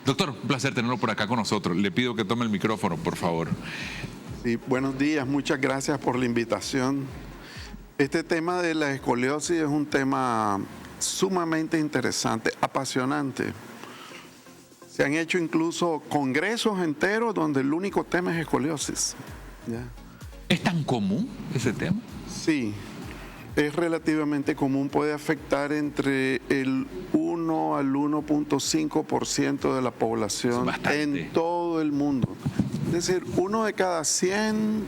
Doctor, un placer tenerlo por acá con nosotros. Le pido que tome el micrófono, por favor. Sí, buenos días, muchas gracias por la invitación. Este tema de la escoliosis es un tema sumamente interesante, apasionante. Se han hecho incluso congresos enteros donde el único tema es escoliosis. ¿Ya? ¿Es tan común ese tema? Sí, es relativamente común, puede afectar entre el 1 al 1.5% de la población en todo el mundo. Es decir, 1 de cada 100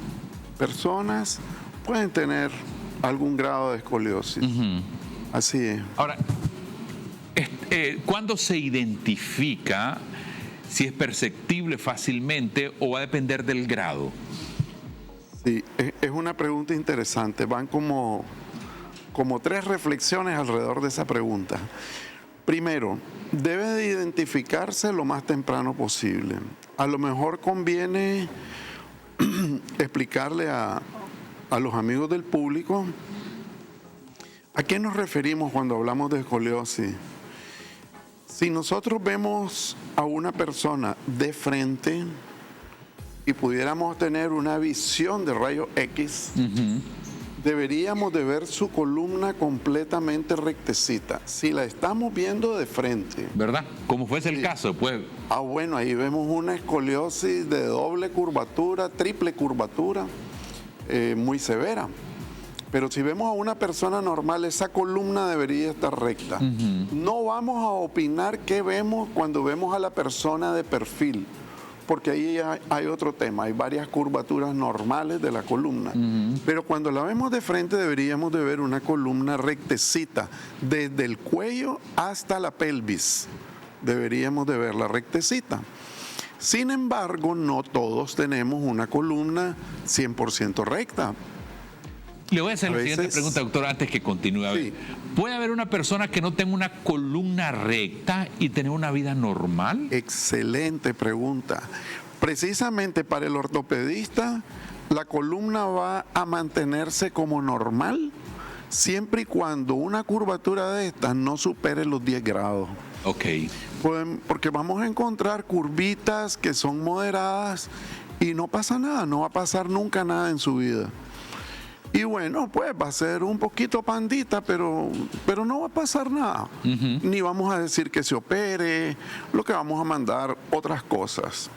personas pueden tener algún grado de escoliosis. Así es. Ahora, ¿cuándo se identifica si es perceptible fácilmente o va a depender del grado? Sí, es una pregunta interesante. Van como 3 reflexiones alrededor de esa pregunta. Primero, debe de identificarse lo más temprano posible. A lo mejor conviene explicarle a los amigos del público a qué nos referimos cuando hablamos de escoliosis. Si nosotros vemos a una persona de frente y pudiéramos tener una visión de rayos X, deberíamos de ver su columna completamente rectecita. Si la estamos viendo de frente, ¿verdad? Como fuese el caso, pues. Bueno, ahí vemos una escoliosis de doble curvatura, triple curvatura, muy severa. Pero si vemos a una persona normal, esa columna debería estar recta. No vamos a opinar qué vemos cuando vemos a la persona de perfil, porque ahí hay otro tema, hay varias curvaturas normales de la columna. Pero cuando la vemos de frente deberíamos de ver una columna rectecita, desde el cuello hasta la pelvis. Deberíamos de verla rectecita. Sin embargo, no todos tenemos una columna 100% recta. Le voy a hacer la siguiente pregunta, doctor, antes que continúe. Sí. ¿Puede haber una persona que no tenga una columna recta y tener una vida normal? Excelente pregunta. Precisamente para el ortopedista, la columna va a mantenerse como normal siempre y cuando una curvatura de estas no supere los 10 grados. Ok. Porque vamos a encontrar curvitas que son moderadas y no pasa nada, no va a pasar nunca nada en su vida. Y bueno, pues va a ser un poquito pandita, pero no va a pasar nada. Ni vamos a decir que se opere, lo que vamos a mandar otras cosas.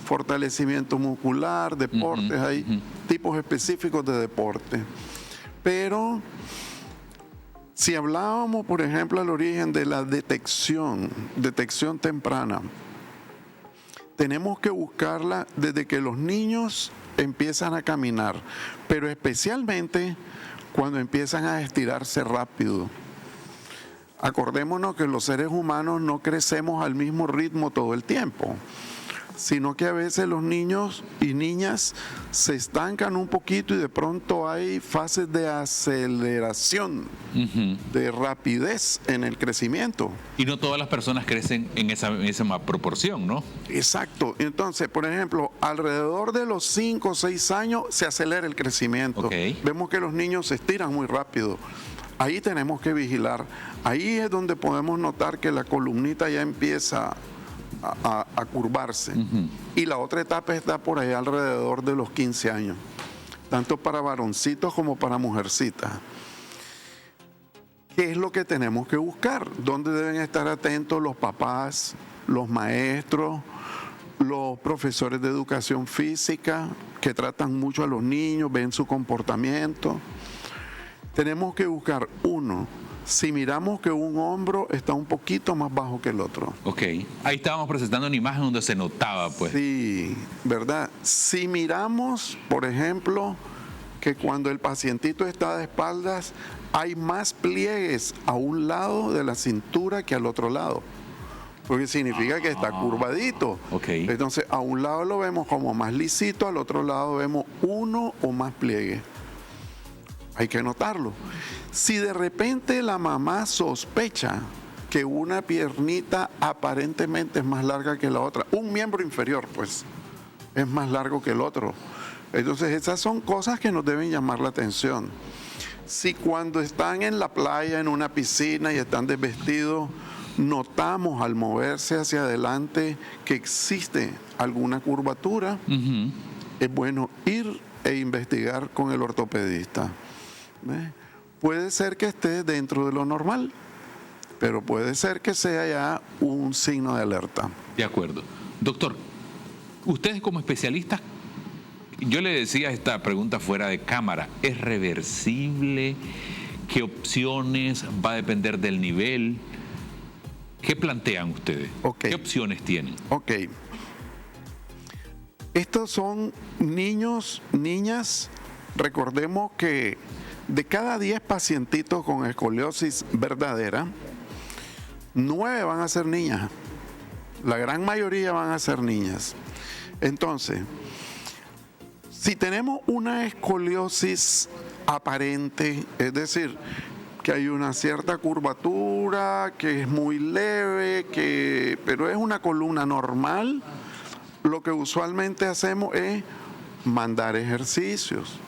Fortalecimiento muscular, deportes, hay tipos específicos de deporte. Pero si hablábamos, por ejemplo, al origen de la detección temprana, tenemos que buscarla desde que los niños empiezan a caminar, pero especialmente cuando empiezan a estirarse rápido. Acordémonos que los seres humanos no crecemos al mismo ritmo todo el tiempo, sino que a veces los niños y niñas se estancan un poquito y de pronto hay fases de aceleración, de rapidez en el crecimiento. Y no todas las personas crecen en esa misma proporción, ¿no? Exacto. Entonces, por ejemplo, alrededor de los 5 o 6 años se acelera el crecimiento. Vemos que los niños se estiran muy rápido. Ahí tenemos que vigilar. Ahí es donde podemos notar que la columnita ya empieza a curvarse. Y la otra etapa está por ahí alrededor de los 15 años, tanto para varoncitos como para mujercitas. ¿Qué es lo que tenemos que buscar? ¿Dónde deben estar atentos los papás, los maestros, los profesores de educación física que tratan mucho a los niños, ven su comportamiento? Tenemos que buscar, uno, si miramos que un hombro está un poquito más bajo que el otro. Ok, ahí estábamos presentando una imagen donde se notaba, pues. Sí, ¿verdad? Si miramos, por ejemplo, que cuando el pacientito está de espaldas, hay más pliegues a un lado de la cintura que al otro lado, porque significa que está curvadito. Entonces, a un lado lo vemos como más lisito, al otro lado vemos uno o más pliegues. Hay que notarlo. Si de repente la mamá sospecha que una piernita aparentemente es más larga que la otra, un miembro inferior, pues, es más largo que el otro. Entonces, esas son cosas que nos deben llamar la atención. Si cuando están en la playa, en una piscina y están desvestidos, notamos al moverse hacia adelante que existe alguna curvatura, es bueno ir e investigar con el ortopedista. ¿Ve? Puede ser que esté dentro de lo normal, pero puede ser que sea ya un signo de alerta. De acuerdo. Doctor, ustedes como especialistas, yo le decía esta pregunta fuera de cámara, ¿es reversible? ¿Qué opciones? ¿Va a depender del nivel? ¿Qué plantean ustedes? Okay. ¿Qué opciones tienen? Ok. Estos son niños, niñas. Recordemos que de cada 10 pacientitos con escoliosis verdadera, 9 van a ser niñas. La gran mayoría van a ser niñas. Entonces, si tenemos una escoliosis aparente, es decir, que hay una cierta curvatura, que es muy leve, pero es una columna normal, lo que usualmente hacemos es mandar ejercicios.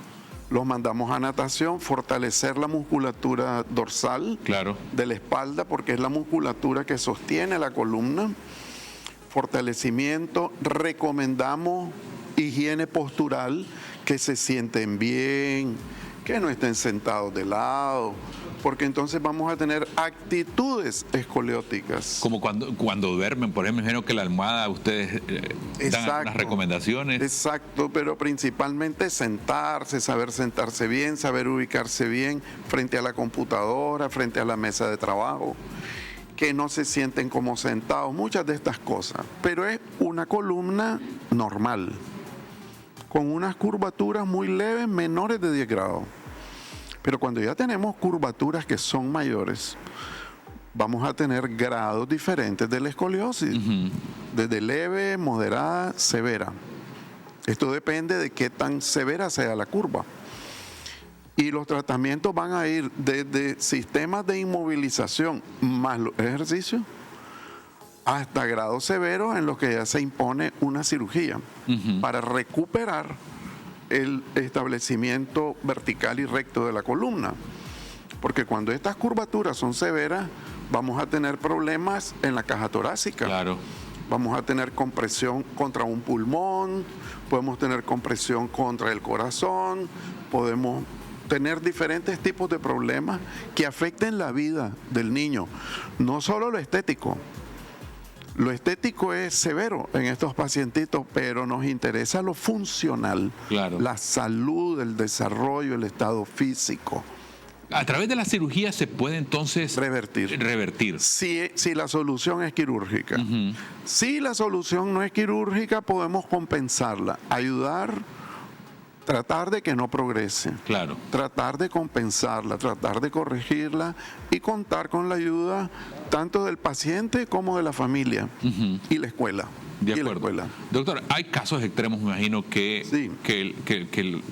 Los mandamos a natación, fortalecer la musculatura dorsal de la espalda, porque es la musculatura que sostiene la columna. Fortalecimiento, recomendamos higiene postural, que se sienten bien, que no estén sentados de lado, porque entonces vamos a tener actitudes escolióticas. Como cuando duermen, por ejemplo, imagino que la almohada ustedes dan las recomendaciones. Exacto, pero principalmente sentarse, saber sentarse bien, saber ubicarse bien frente a la computadora, frente a la mesa de trabajo, que no se sienten como sentados, muchas de estas cosas. Pero es una columna normal, con unas curvaturas muy leves, menores de 10 grados. Pero cuando ya tenemos curvaturas que son mayores, vamos a tener grados diferentes de la escoliosis, desde leve, moderada, severa. Esto depende de qué tan severa sea la curva. Y los tratamientos van a ir desde sistemas de inmovilización más los ejercicios hasta grados severos en los que ya se impone una cirugía para recuperar el establecimiento vertical y recto de la columna. Porque cuando estas curvaturas son severas, vamos a tener problemas en la caja torácica. Claro. Vamos a tener compresión contra un pulmón, podemos tener compresión contra el corazón, podemos tener diferentes tipos de problemas que afecten la vida del niño. No solo lo estético. Lo estético es severo en estos pacientitos, pero nos interesa lo funcional, la salud, el desarrollo, el estado físico. A través de la cirugía se puede entonces revertir. Si la solución es quirúrgica. Si la solución no es quirúrgica, podemos compensarla, ayudar, tratar de que no progrese, tratar de compensarla, tratar de corregirla y contar con la ayuda tanto del paciente como de la familia y la escuela. De acuerdo. Doctor, hay casos extremos, me imagino, que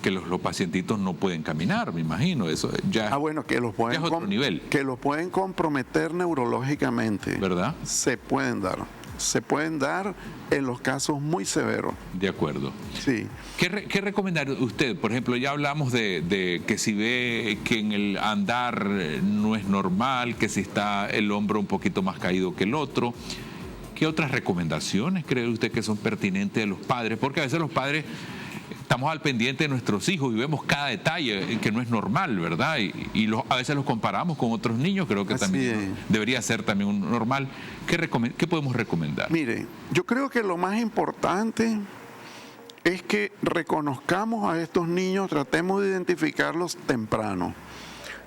los pacientitos no pueden caminar, me imagino. Eso ya, que los pueden, ya es otro nivel. Que los pueden comprometer neurológicamente. ¿Verdad? Se pueden dar en los casos muy severos. De acuerdo. Sí. ¿Qué recomendaría usted? Por ejemplo, ya hablamos de que si ve que en el andar no es normal, que si está el hombro un poquito más caído que el otro. ¿Qué otras recomendaciones cree usted que son pertinentes de los padres? Porque a veces los padres estamos al pendiente de nuestros hijos y vemos cada detalle que no es normal, ¿verdad? Y a veces los comparamos con otros niños, creo que Así también debería ser también un normal. ¿Qué podemos recomendar? Mire, yo creo que lo más importante es que reconozcamos a estos niños, tratemos de identificarlos temprano.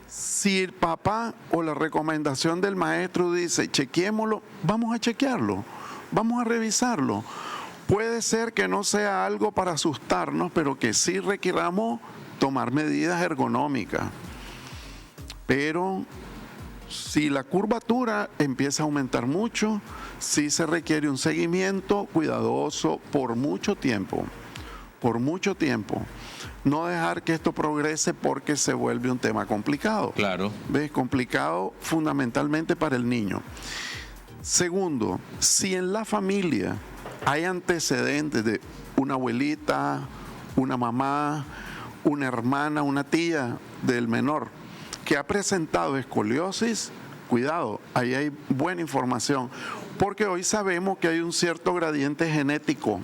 Si el papá o la recomendación del maestro dice, chequémoslo, vamos a chequearlo, vamos a revisarlo. Puede ser que no sea algo para asustarnos, pero que sí requiramos tomar medidas ergonómicas. Pero si la curvatura empieza a aumentar mucho, sí se requiere un seguimiento cuidadoso por mucho tiempo. No dejar que esto progrese porque se vuelve un tema complicado. Claro. ¿Ves? Complicado fundamentalmente para el niño. Segundo, si en la familia hay antecedentes de una abuelita, una mamá, una hermana, una tía del menor que ha presentado escoliosis, cuidado, ahí hay buena información, porque hoy sabemos que hay un cierto gradiente genético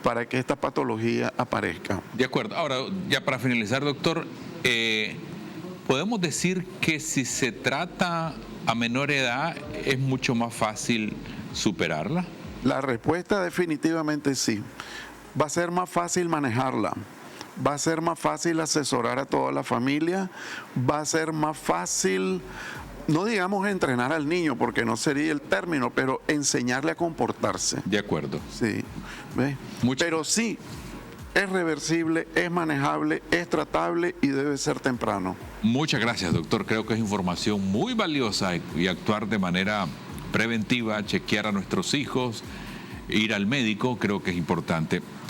para que esta patología aparezca. De acuerdo. Ahora, ya para finalizar, doctor, podemos decir que si se trata a menor edad es mucho más fácil superarla. La respuesta definitivamente sí. Va a ser más fácil manejarla, va a ser más fácil asesorar a toda la familia, va a ser más fácil, no digamos entrenar al niño, porque no sería el término, pero enseñarle a comportarse. De acuerdo. Sí, ¿ves? Pero sí, es reversible, es manejable, es tratable y debe ser temprano. Muchas gracias, doctor. Creo que es información muy valiosa y actuar de manera preventiva, chequear a nuestros hijos, ir al médico, creo que es importante.